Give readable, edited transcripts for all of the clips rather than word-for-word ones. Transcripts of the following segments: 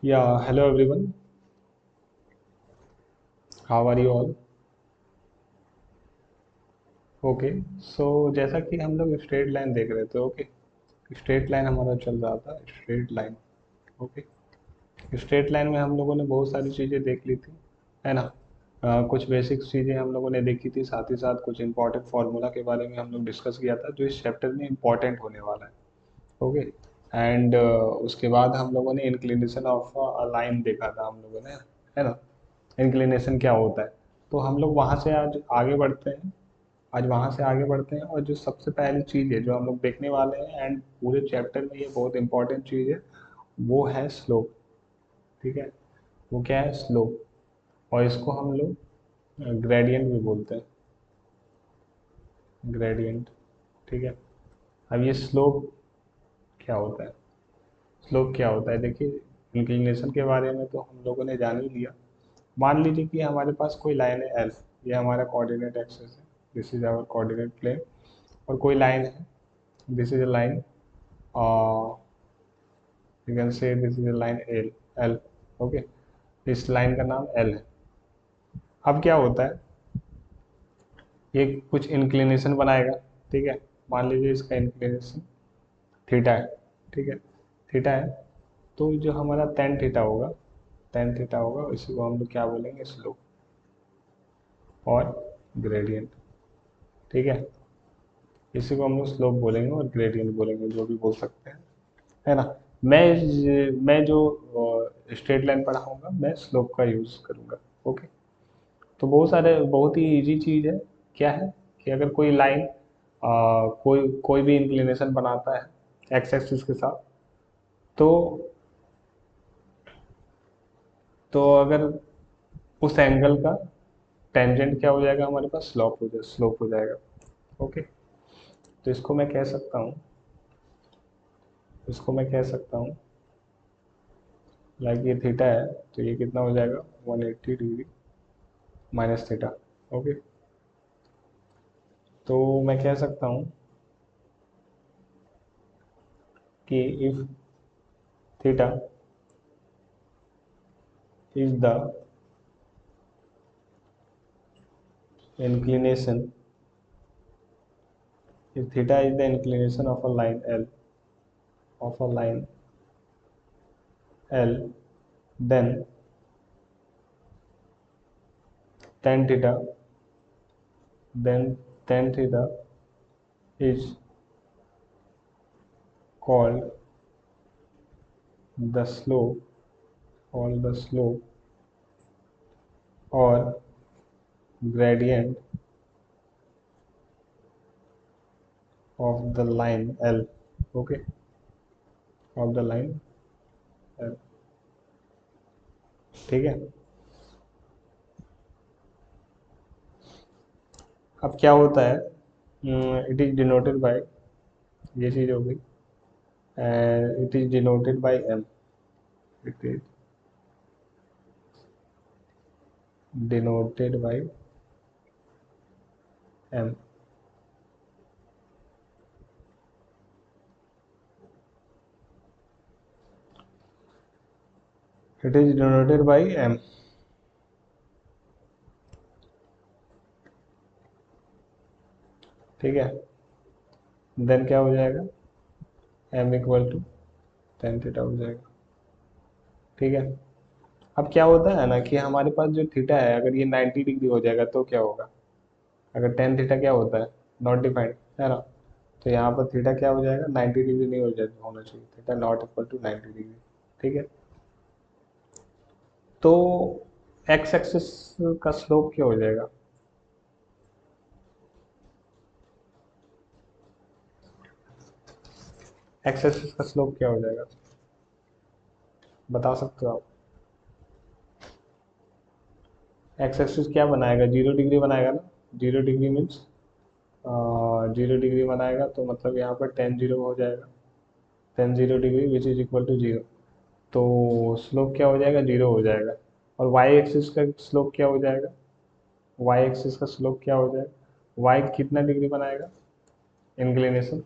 Yeah, hello everyone. How are you all? Okay so जैसा कि हम लोग स्ट्रेट लाइन देख रहे थे। ओके, स्ट्रेट लाइन हमारा चल रहा था। Straight line. Okay, straight line में हम लोगों ने बहुत सारी चीज़ें देख ली थी, है ना। कुछ बेसिक चीज़ें हम लोगों ने देखी थी, साथ ही साथ कुछ इंपॉर्टेंट फार्मूला के बारे में हम लोग डिस्कस किया था जो इस चैप्टर में इंपॉर्टेंट होने वाला है। ओके, एंड उसके बाद हम लोगों ने इंक्लिनेशन ऑफ अ लाइन देखा था हम लोगों ने, है ना। इंक्लिनेशन क्या होता है, तो हम लोग वहाँ से आज आगे बढ़ते हैं। आज वहाँ से आगे बढ़ते हैं और जो सबसे पहली चीज़ है जो हम लोग देखने वाले हैं, एंड पूरे चैप्टर में ये बहुत इंपॉर्टेंट चीज़ है, वो है स्लोप। ठीक है, वो क्या है? स्लोप। और इसको हम लोग ग्रेडियंट भी बोलते हैं, ग्रेडियंट। ठीक है, अब ये स्लोप क्या होता है? स्लोप क्या होता है, देखिए, इंक्लिनेशन के बारे में तो हम लोगों ने जान ही लिया। मान लीजिए कि हमारे पास कोई लाइन है एल, ये हमारा कोऑर्डिनेट एक्सिस है, this is our coordinate plane. और कोई लाइन है, this is a line, you can say this is a line L, L. Okay, इस लाइन का नाम एल है। अब क्या होता है, ये कुछ इंक्लिनेशन बनाएगा। ठीक है, मान लीजिए इसका इंक्लिनेशन थीटा है। ठीक है, थीटा है, तो जो हमारा टेन थीटा होगा, टेन थीटा होगा, इसी को हम लोग क्या बोलेंगे? स्लोप और ग्रेडियंट। ठीक है, इसी को हम लोग स्लोप बोलेंगे और ग्रेडियंट बोलेंगे, जो भी बोल सकते हैं, है ना। मैं जो स्ट्रेट लाइन पढ़ाऊंगा, मैं स्लोप का यूज़ करूंगा। ओके, तो बहुत ही इजी चीज़ है। क्या है कि अगर कोई लाइन कोई कोई भी इंक्लिनेशन बनाता है एक्स एक्सिस के साथ, तो अगर उस एंगल का टेंजेंट क्या हो जाएगा हमारे पास? स्लोप हो जाएगा। ओके, तो इसको मैं कह सकता हूँ लाइक ये थीटा है, तो ये कितना हो जाएगा? 180 डिग्री माइनस थीटा। ओके, तो मैं कह सकता हूँ कि if theta is the inclination, if theta is the inclination of a line L, of a line L, then tan theta, then tan theta is called the slope, called the slope or gradient of the line L. Okay, of the line L. ठीक है, अब क्या होता है, it is denoted by, ये चीज हो गई, it is denoted by m, it is denoted by m. It is denoted by m. ठीक है, देन क्या हो जाएगा? m equal to tan theta हो जाएगा। ठीक है, अब क्या होता है ना कि हमारे पास जो थीटा है, अगर ये 90 डिग्री हो जाएगा तो क्या होगा? अगर टेन थीटा क्या होता है? नॉट डिफाइंड, है ना। तो यहाँ पर थीटा क्या हो जाएगा? 90 डिग्री नहीं होना चाहिए, theta not equal to 90 degree. ठीक है, तो एक्स एक्सिस का स्लोप क्या हो जाएगा? एक्स एक्सिस का स्लोप क्या हो जाएगा, बता सकते हो आप? एक्स एक्सिस क्या बनाएगा? 0 डिग्री बनाएगा ना। 0 डिग्री मीन्स 0 डिग्री बनाएगा, तो मतलब यहाँ पर टेन जीरो हो जाएगा, tan zero degree which is equal to zero. तो स्लोप क्या हो जाएगा? जीरो हो जाएगा। और वाई एक्सिस का स्लोप क्या हो जाएगा? वाई एक्सिस का स्लोप क्या हो जाएगा? वाई कितना डिग्री बनाएगा? इंक्लिनेशन,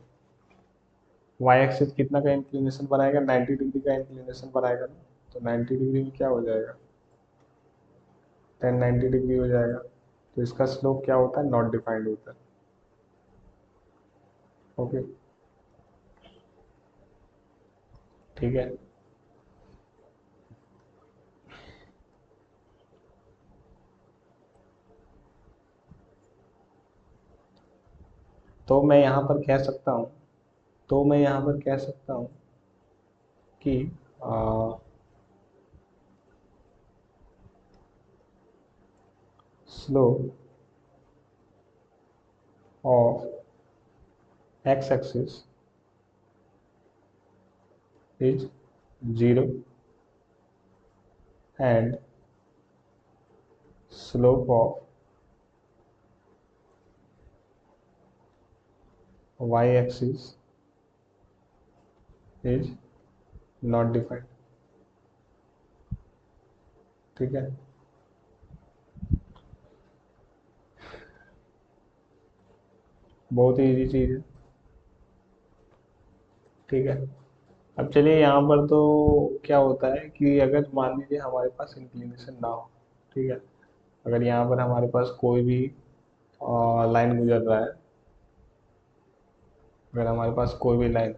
वाई एक्सिस कितना का इंक्लिनेशन बनाएगा? 90 डिग्री का इंक्लिनेशन बनाएगा ना। तो 90 डिग्री में क्या हो जाएगा, 1090 डिग्री हो जाएगा। तो इसका स्लोप क्या होता है, नॉट डिफाइंड होता है। ओके, ठीक है। तो मैं यहाँ पर कह सकता हूँ तो मैं यहाँ पर कह सकता हूँ कि slope of x axis is 0 and slope of y axis is not defined। ठीक है, बहुत ही इजी चीज़ है। ठीक है, अब चलिए यहाँ पर तो क्या होता है कि अगर मान लीजिए हमारे पास इंक्लिनेशन ना हो, ठीक है, अगर यहाँ पर हमारे पास कोई भी लाइन गुजर रहा है, अगर हमारे पास कोई भी लाइन,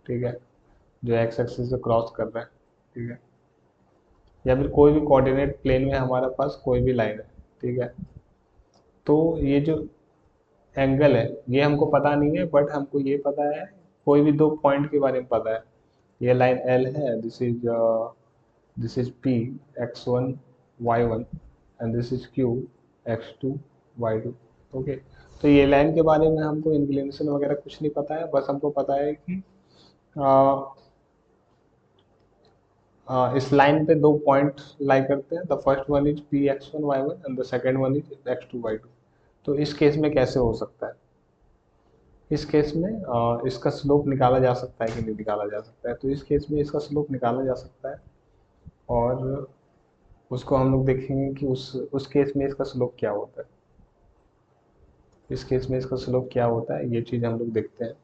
ठीक है, जो एक्स एक्सिस से क्रॉस कर रहा है, ठीक है, या फिर कोई भी कोऑर्डिनेट प्लेन में हमारे पास कोई भी लाइन है, ठीक है, तो ये जो एंगल है ये हमको पता नहीं है, बट हमको ये पता है, कोई भी दो पॉइंट के बारे में पता है। ये लाइन एल है, this is P x1 y1 and this is Q x2 y2। Okay, तो ये लाइन के बारे में हमको इंक्लिनेशन वगैरह कुछ नहीं पता है, बस हमको पता है कि इस लाइन पे दो पॉइंट लाई करते हैं। The first one is P x1 y1 and the second one is x2 y2। तो इस केस में कैसे हो सकता है, इस केस में इसका स्लोप निकाला जा सकता है कि नहीं निकाला जा सकता है, तो इस केस में इसका स्लोप निकाला जा सकता है। और उसको हम लोग देखेंगे कि उस केस में इसका स्लोप क्या होता है, इस केस में इसका स्लोप क्या होता है, ये चीज़ हम लोग देखते हैं।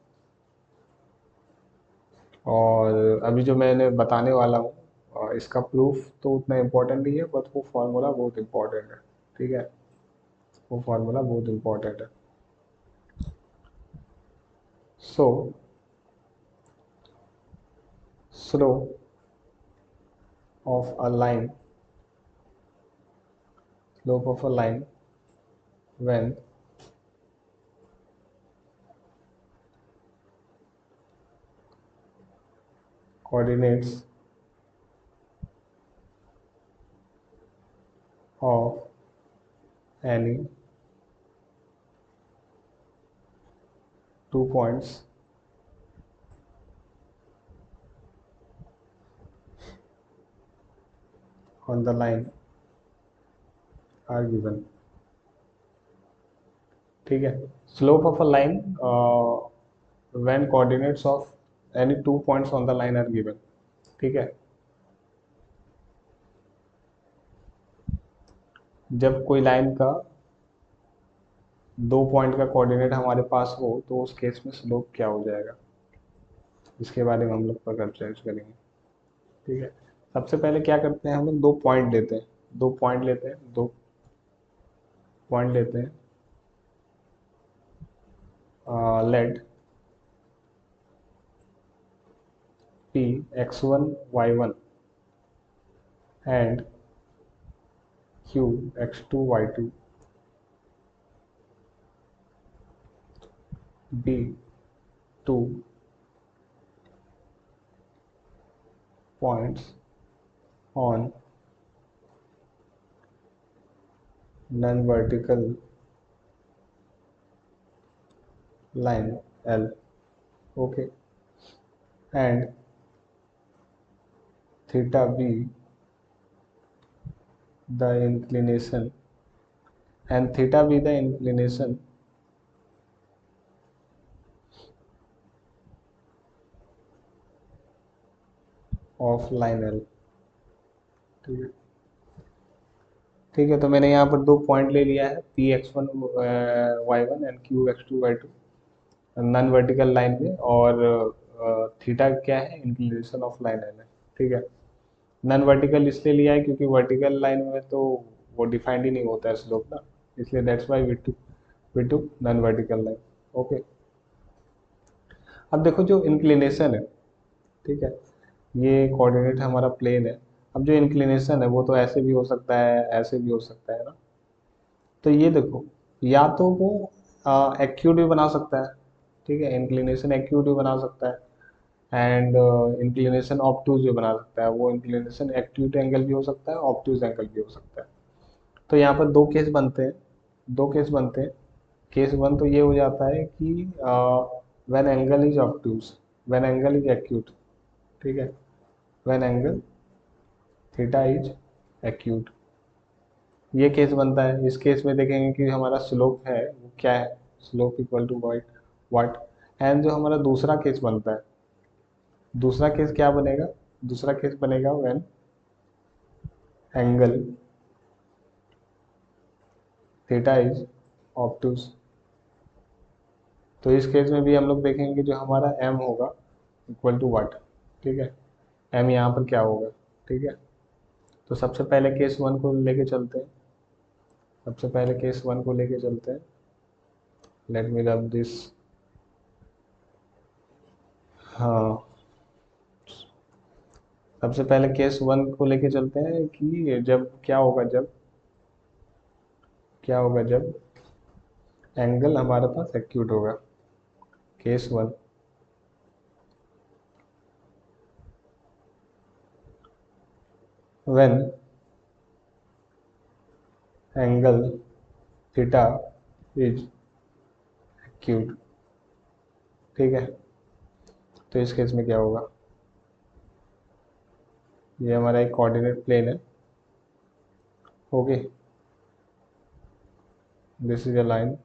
और अभी जो मैंने बताने वाला हूँ इसका प्रूफ तो उतना इम्पोर्टेंट नहीं है, बट वो फार्मूला बहुत इम्पोर्टेंट है। ठीक है, वो फार्मूला बहुत इम्पोर्टेंट है। सो slope of a line, slope of a line when coordinates of any two points on the line are given। ठीक है, slope of a line when coordinates of any two points on the line are given। ठीक है, जब कोई line का दो point का coordinate हमारे पास हो तो उस केस में स्लोप क्या हो जाएगा, इसके बारे में हम लोग पर चर्चा करेंगे। ठीक है, सबसे पहले क्या करते हैं, हम लोग दो पॉइंट लेते हैं, दो पॉइंट लेते हैं। Let p x1 y1 and q x2 y2 be two points on non-vertical line L। Okay, and theta be the inclination of line L। ठीक है, ठीक है, तो मैंने यहाँ पर दो पॉइंट ले लिया है, P x1 y1 and Q x2 y2 non vertical line में, और थीटा क्या है, इंक्लिनेशन ऑफ लाइन है। ठीक है, नॉन वर्टिकल इसलिए लिया है क्योंकि वर्टिकल लाइन में तो वो डिफाइंड ही नहीं होता है स्लोप ना, इसलिए that's why we to non vertical line. Okay, अब देखो जो इंक्लिनेशन है, ठीक है, ये कोऑर्डिनेट हमारा प्लेन है। अब जो इंक्लिनेशन है वो तो ऐसे भी हो सकता है, ऐसे भी हो सकता है ना। तो ये देखो, या तो वो एक्यूट भी बना सकता है, ठीक है, इंक्लिनेशन एक्यूट भी बना सकता है, एंड इंक्लिनेशन ऑब्टूज भी बना सकता है। वो इंक्लिनेशन एक्यूट एंगल भी हो सकता है, ऑब्टूज एंगल भी हो सकता है। तो यहाँ पर दो केस बनते हैं, दो केस बनते हैं। केस वन तो ये हो जाता है कि when angle is obtuse, when angle is acute, ठीक है, when angle theta is acute, ये केस बनता है। इस केस में देखेंगे कि हमारा स्लोप है वो क्या है, स्लोप इक्वल टू वाइट वाट। एंड जो हमारा दूसरा केस बनता है, दूसरा केस क्या बनेगा, दूसरा केस बनेगा व्हेन एंगल थीटा इज ऑब्टूज। तो इस केस में भी हम लोग देखेंगे कि जो हमारा एम होगा इक्वल टू वाट, ठीक है, एम यहाँ पर क्या होगा, ठीक है। तो सबसे पहले केस वन को लेके चलते हैं, सबसे पहले केस वन को लेके चलते हैं। Let me rub this. हाँ, सबसे पहले केस वन को लेके चलते हैं कि जब क्या होगा, जब क्या होगा, जब एंगल हमारे पास एक्यूट होगा। Case one, when angle theta is acute, ठीक है। तो इस केस में क्या होगा, ये हमारा एक कोऑर्डिनेट प्लेन है, okay, this is a line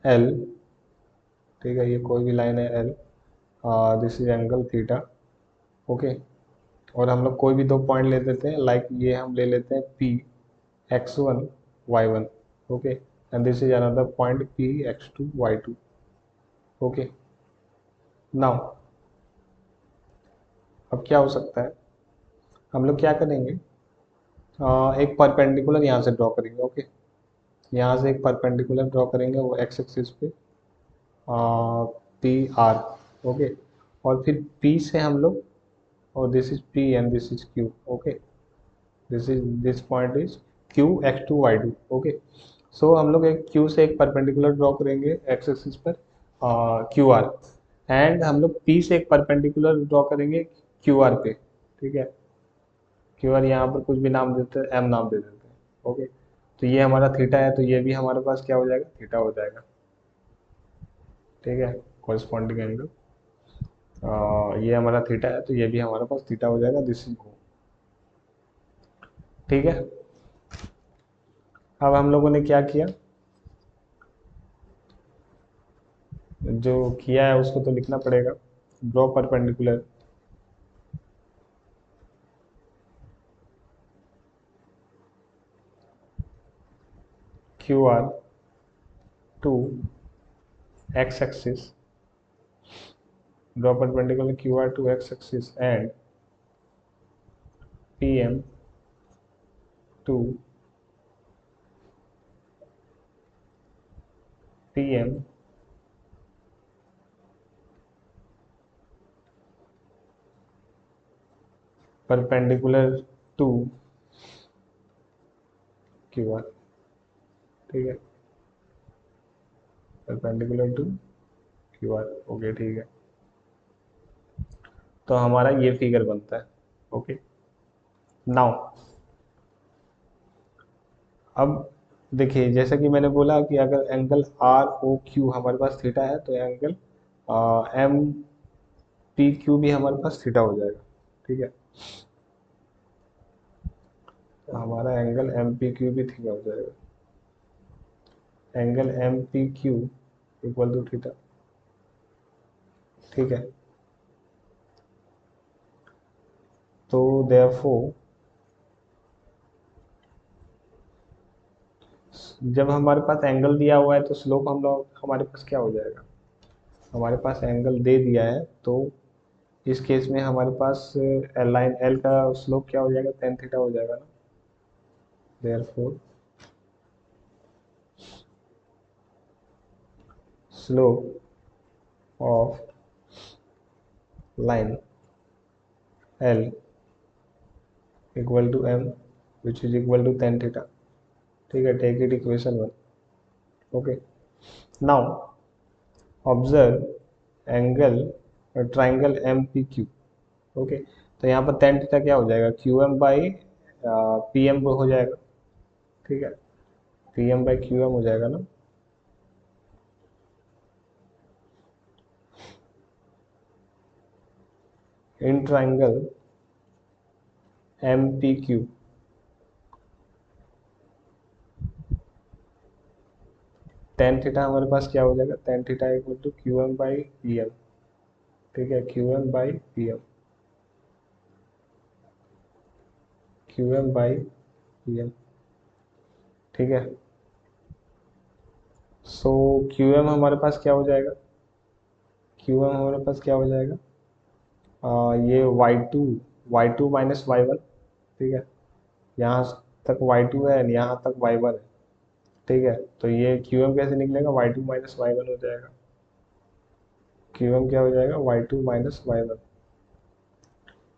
L, ठीक है, ये कोई भी लाइन है L, this is angle theta, okay. और हम लोग कोई भी दो पॉइंट ले लेते हैं, लाइक ये हम ले लेते हैं P x1 y1, okay, and this is another point P x2 y2, okay. Now अब क्या हो सकता है, हम लोग क्या करेंगे, एक परपेंडिकुलर यहाँ से ड्रॉ करेंगे, ओके, यहाँ से एक परपेंडिकुलर ड्रॉ करेंगे वो एक्स एक्सिस पे, पी आर, ओके। और फिर पी से हम लोग, और this is P and this is Q, okay, this point is Q x2 y2, okay. So हम लोग एक क्यू से एक परपेंडिकुलर ड्रॉ करेंगे एक्स एक्सिस पर क्यू आर, एंड हम लोग पी से एक परपेंडिकुलर ड्रॉ करेंगे क्यू आर पे, ठीक है। क्यू आर यहाँ पर कुछ भी नाम देते हैं, एम नाम दे देते हैं, ओके। तो ये हमारा थीटा है, तो ये भी हमारे पास क्या हो जाएगा, थीटा हो जाएगा, ठीक है, कॉरस्पॉन्डिंग एंगल। ये हमारा थीटा है, तो ये भी हमारे पास थीटा हो जाएगा, दिस इज ओ, ठीक है। अब हम लोगों ने क्या किया, जो किया है उसको तो लिखना पड़ेगा। Draw perpendicular Q R to X axis, draw perpendicular Q R to X axis and P M to P M perpendicular to Q R, ठीक है, perpendicular to Q R, okay, ठीक है। तो हमारा ये फिगर बनता है, ओके। नाउ अब देखिए, जैसा कि मैंने बोला कि अगर एंगल आर ओ क्यू हमारे पास थीटा है, तो एंगल एम पी क्यू भी हमारे पास थीटा हो जाएगा, ठीक है। तो हमारा एंगल एम पी क्यू भी थीटा हो जाएगा, angle M P Q equal to theta, ठीक है। तो देयरफॉर जब हमारे पास एंगल दिया हुआ है तो स्लोप हम लोग हमारे पास क्या हो जाएगा, हमारे पास एंगल दे दिया है तो इस केस में हमारे पास लाइन एल का स्लोप क्या हो जाएगा, tan थीटा हो जाएगा ना। Therefore slope of line L equal to M which is equal to tan theta. ठीक है, take it equation 1। Okay, now observe angle triangle M P Q. Okay, तो यहाँ पर tan थीटा क्या हो जाएगा, Q M by P M हो जाएगा। ठीक है, P M by Q M हो जाएगा ना। In triangle M P Q tan theta हमारे पास क्या हो जाएगा, tan theta equal to Q M by P M. ठीक है, Q M by P M, Q M by P M. ठीक है, सो क्यू एम हमारे पास क्या हो जाएगा, क्यू एम हमारे पास क्या हो जाएगा, ये Y two minus Y one. ठीक है, यहाँ तक वाई टू है, यहाँ तक वाई वन है। ठीक है, तो ये क्यू एम कैसे निकलेगा, Y two minus Y one हो जाएगा। क्यू एम क्या हो जाएगा, Y two minus Y one.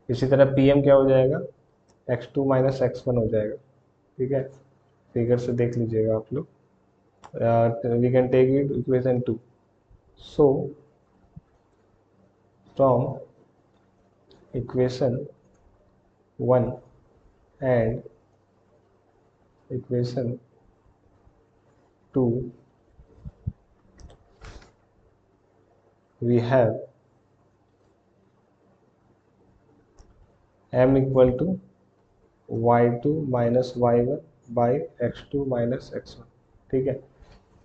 इसी तरह पी एम क्या हो जाएगा, X two minus X one हो जाएगा। ठीक है, फिगर से देख लीजिएगा आप लोग। We can take it equation 2। So from equation 1 and equation 2 we have m equal to y2 minus y1 by x2 minus x1। ठीक है,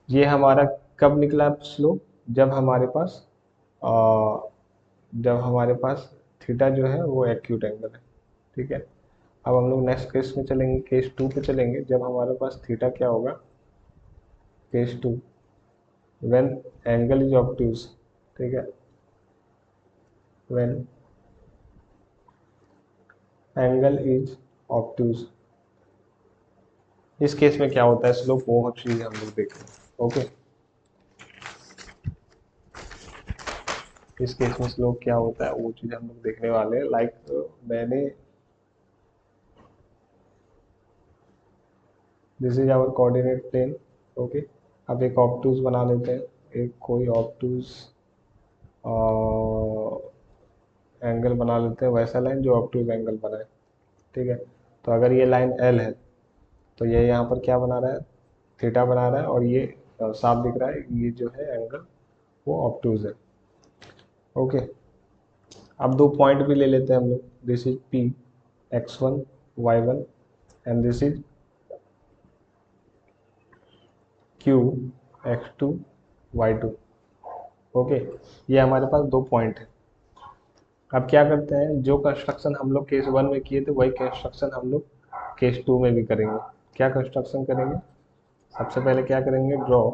ये हमारा कब निकला स्लोप, जब हमारे पास आ, जब हमारे पास थीटा जो है वो एक्यूट एंगल है। ठीक है, अब हम लोग नेक्स्ट केस में चलेंगे, केस 2 पे चलेंगे, जब हमारे पास थीटा क्या होगा, case 2 when angle is obtuse. ठीक है, व्हेन एंगल इज ऑब्ट्यूज, इस केस में क्या होता है स्लोप, वो चीज हम लोग देख रहे हैं। ओके, इस केस में स्लोप क्या होता है वो चीज हम लोग देखने वाले हैं। मैंने this is our coordinate plane. Okay, अब एक ऑब्टूज बना लेते हैं, एक कोई ऑब्टूज एंगल बना लेते हैं, वैसा लाइन जो ऑब्टूज एंगल बनाए। ठीक है, तो अगर ये लाइन एल है तो ये यहाँ पर क्या बना रहा है, थीटा बना रहा है, और ये साफ दिख रहा है ये जो है एंगल वो ऑब्टूज है। ओके, अब दो पॉइंट भी ले लेते हैं हम लोग, this is P x1 y1 and this is q x2 y2। Okay, ये हमारे पास दो पॉइंट है। अब क्या करते हैं, जो कंस्ट्रक्शन हम लोग केस 1 में किए थे वही कंस्ट्रक्शन हम लोग केस 2 में भी करेंगे। क्या कंस्ट्रक्शन करेंगे, सबसे पहले क्या करेंगे, draw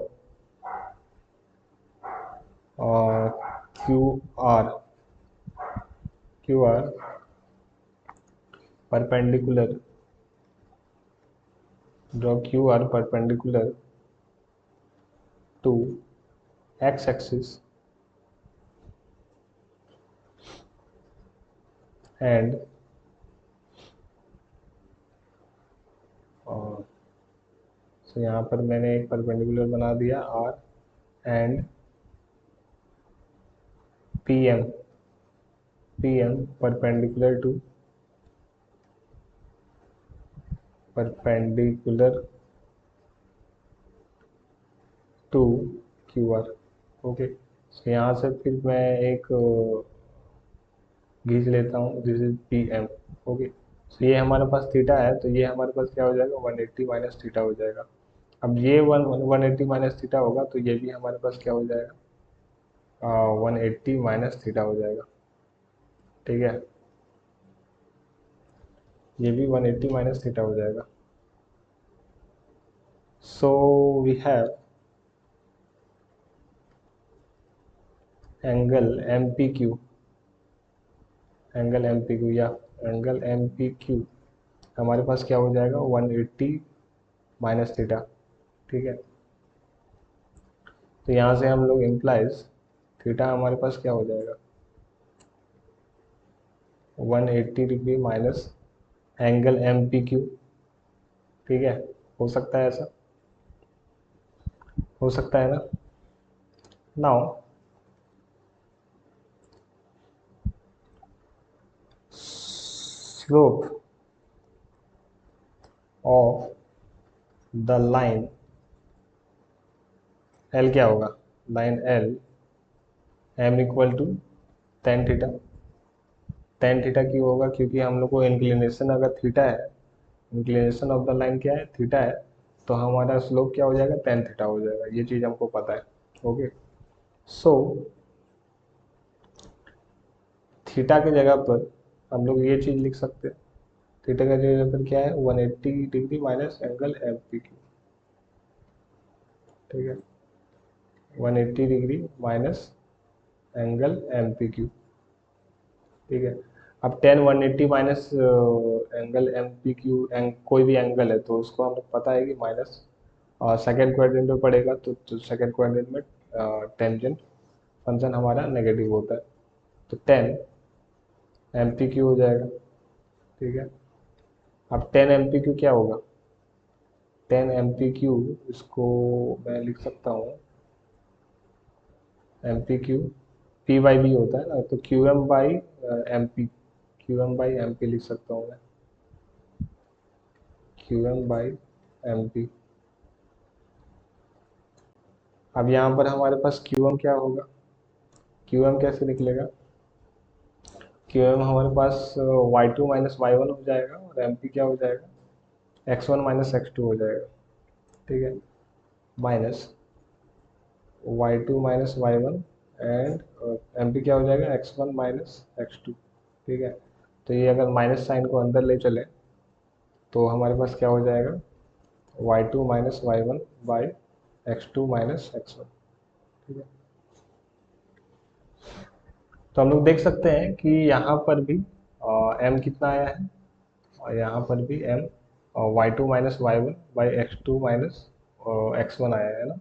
Q R perpendicular, draw Q R perpendicular to x axis and so यहाँ पर मैंने एक परपेंडिकुलर बना दिया r and pm perpendicular to Q R. Okay, तो यहाँ से फिर मैं एक खींच लेता हूँ, this is P M. Okay, तो ये हमारे पास थीटा है, तो ये हमारे पास क्या हो जाएगा, 180 माइनस थीटा हो जाएगा। अब ये 180 माइनस थीटा होगा तो ये भी हमारे पास क्या हो जाएगा, 180 माइनस थीटा हो जाएगा। ठीक है, ये भी 180 माइनस थीटा हो जाएगा। So we have angle M P Q angle M P Q या एंगल एम पी क्यू हमारे पास क्या हो जाएगा 180 माइनस थीटा, ठीक है। तो यहाँ से हम लोग इम्प्लाइज थीटा हमारे पास क्या हो जाएगा 180 degree minus angle M P Q, ठीक है। हो सकता है ऐसा, हो सकता है ना। Now slope of the line L क्या होगा, line L M equal to tan theta. Tan theta क्यों होगा, क्योंकि हम लोग को इंक्लिनेशन अगर थीटा है, इंक्लिनेशन ऑफ द लाइन क्या है थीटा है, तो हमारा स्लोप क्या हो जाएगा टेन थीटा हो जाएगा, ये चीज़ हमको पता है। ओके, सो थीटा की जगह पर हम लोग ये चीज़ लिख सकते हैं, थीटा की जगह पर क्या है 180 degree minus angle M P Q, ठीक है। 180 degree minus angle M P Q, ठीक है। अब tan 180 minus angle M P Q कोई भी एंगल है तो उसको हमें पता है कि माइनस सेकेंड क्वाड्रेंट में पड़ेगा, तो सेकेंड क्वाड्रेंट में टेंजेंट फंक्शन हमारा नेगेटिव होता है, तो टेन एम पी क्यू हो जाएगा, ठीक है। अब टेन एम पी क्यू क्या होगा, टेन एम पी क्यू इसको मैं लिख सकता हूँ M P Q P by B होता है ना, तो Q M by M P, Q M by M P लिख सकता हूँ मैं, Q M by M P. अब यहाँ पर हमारे पास क्यू एम क्या होगा, क्यू एम कैसे निकलेगा, क्यू एम हमारे पास Y two minus Y one हो जाएगा, और एम पी क्या हो जाएगा X one minus X two हो जाएगा, ठीक है, minus Y two minus Y one and M P क्या हो जाएगा X one minus X two, ठीक है। तो ये अगर माइनस साइन को अंदर ले चले तो हमारे पास क्या हो जाएगा Y two minus Y one by X two minus X one, ठीक है। तो हम लोग देख सकते हैं कि यहाँ पर भी एम कितना आया है, और यहाँ पर भी M Y two minus Y one by X two minus X one आया है ना,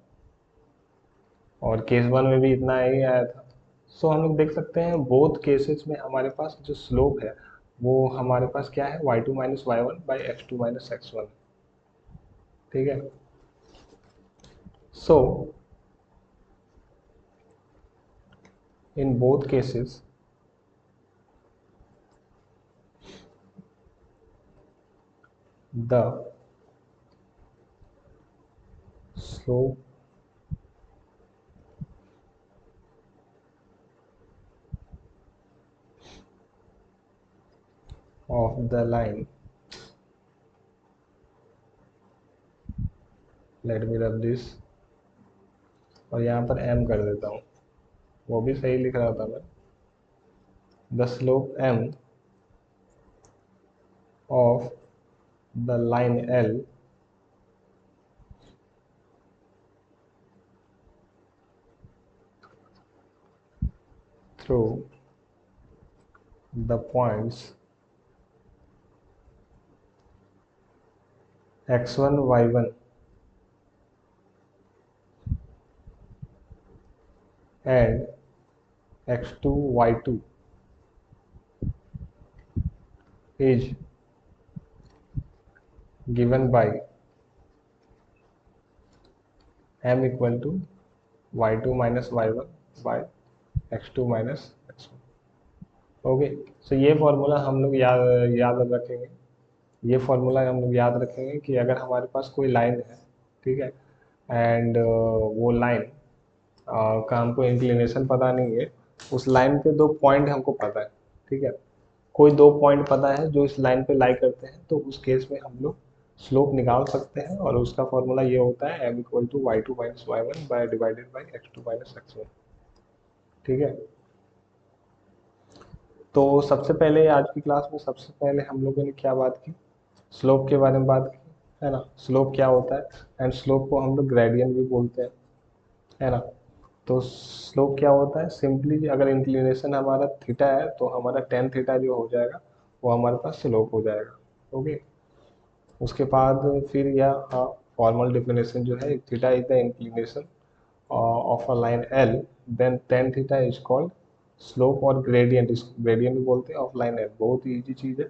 और केस वन में भी इतना ही आया था। सो हम लोग देख सकते हैं बोथ केसेस में हमारे पास जो स्लोप है वो हमारे पास क्या है Y two minus Y one by X two minus X one, ठीक है। So in both cases the slope of the line, let me rub this, और यहाँ पर m कर देता हूँ, वो भी सही लिख रहा था मैं, the slope m of the line L through the points x1 y1 and x2 y2 is given by m equal to y2 minus y1 by x2 minus x1। Okay, so ये फॉर्मूला हम लोग याद याद रखेंगे, ये formula हम लोग याद रखेंगे कि अगर हमारे पास कोई लाइन है, ठीक है, एंड वो लाइन का हमको इंक्लिनेशन पता नहीं है, उस लाइन पे दो पॉइंट हमको पता है, ठीक है, कोई दो पॉइंट पता है जो इस लाइन पे लाई करते हैं, तो उस केस में हम लोग स्लोप निकाल सकते हैं, और उसका फॉर्मूला ये होता है M equal to Y two minus Y one by divided by X two minus X one, ठीक है। तो सबसे पहले आज की क्लास में सबसे पहले हम लोगों ने क्या बात की, स्लोप के बारे में बात की, है ना, स्लोप क्या होता है, एंड स्लोप को हम लोग ग्रेडियंट भी बोलते हैं, है ना। तो स्लोप क्या होता है, सिंपली अगर इंक्लिनेशन हमारा थीटा है तो हमारा टेन थीटा जो हो जाएगा वो हमारे पास स्लोप हो जाएगा। ओके, उसके बाद फिर यह फॉर्मल डेफिनेशन जो है, theta is the inclination of a line L, then tan theta is called slope और ग्रेडियंट, इसको ग्रेडियंट भी बोलते हैं ऑफ लाइन एल। बहुत ही ईजी चीज़ है।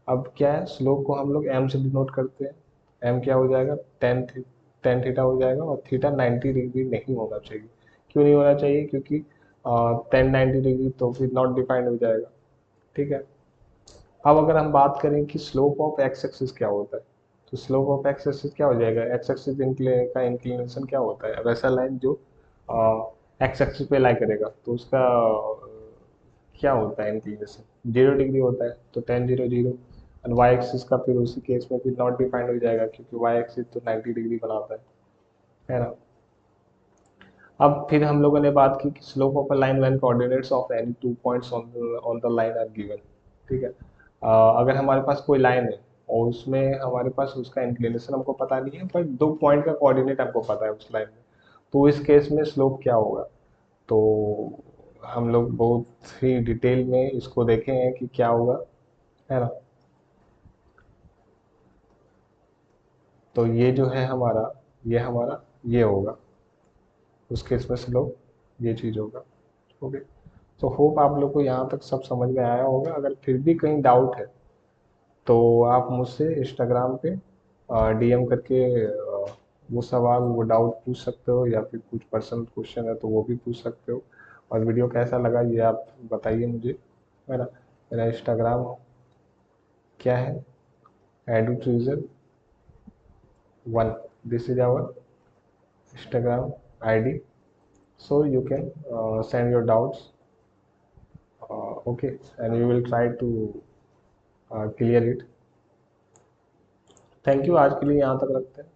अब क्या है, स्लोप को हम लोग एम से डिनोट करते हैं। एम क्या हो जाएगा, टेन थीटा हो जाएगा, और थीटा 90 डिग्री नहीं होना चाहिए। क्यों नहीं होना चाहिए, क्योंकि टेन 90 डिग्री तो फिर नॉट डिफाइंड हो जाएगा। ठीक है। अब अगर हम बात करें कि स्लोप ऑफ एक्स एक्सिस क्या होता है, तो स्लोप ऑफ एक्स एक्सिस क्या हो जाएगा, एक्स एक्सिस का इंक्लिनेशन क्या होता है, वैसा लाइन जो एक्स एक्सिस पे लाई करेगा तो उसका क्या होता है इंक्लिनेशन, 0 डिग्री होता है, तो टेन जीरो जीरो। और वाई एक्सिस का फिर उसी केस में फिर नॉट डिफाइंड हो जाएगा, क्योंकि वाई एक्सिस तो 90 डिग्री बनाता है ना। अब फिर हम लोगों ने बात की कि slope of a line when coordinates of any two points on the line are given. ठीक है। अगर हमारे पास कोई लाइन है और उसमें हमारे पास उसका इंक्लिनेशन हमको पता नहीं है, पर दो पॉइंट का कोऑर्डिनेट हमको पता है उस लाइन में, तो इस केस में स्लोप क्या होगा। तो हम लोग बहुत ही डिटेल में इसको देखे हैं कि क्या होगा, है ना। तो ये जो है हमारा, ये होगा उस केस में स्लोप, ये चीज़ होगा। ओके। तो होप आप लोग को यहाँ तक सब समझ में आया होगा। अगर फिर भी कहीं डाउट है तो आप मुझसे इंस्टाग्राम पे डीएम करके वो सवाल, वो डाउट पूछ सकते हो, या फिर कुछ पर्सनल क्वेश्चन है तो वो भी पूछ सकते हो। और वीडियो कैसा लगा ये आप बताइए मुझे, है ना। मेरा इंस्टाग्राम क्या है, Edutreasure 1, this is our Instagram ID, so you can send your doubts, okay, and we will try to clear it. Thank you, आज के लिए यहाँ तक रखते हैं।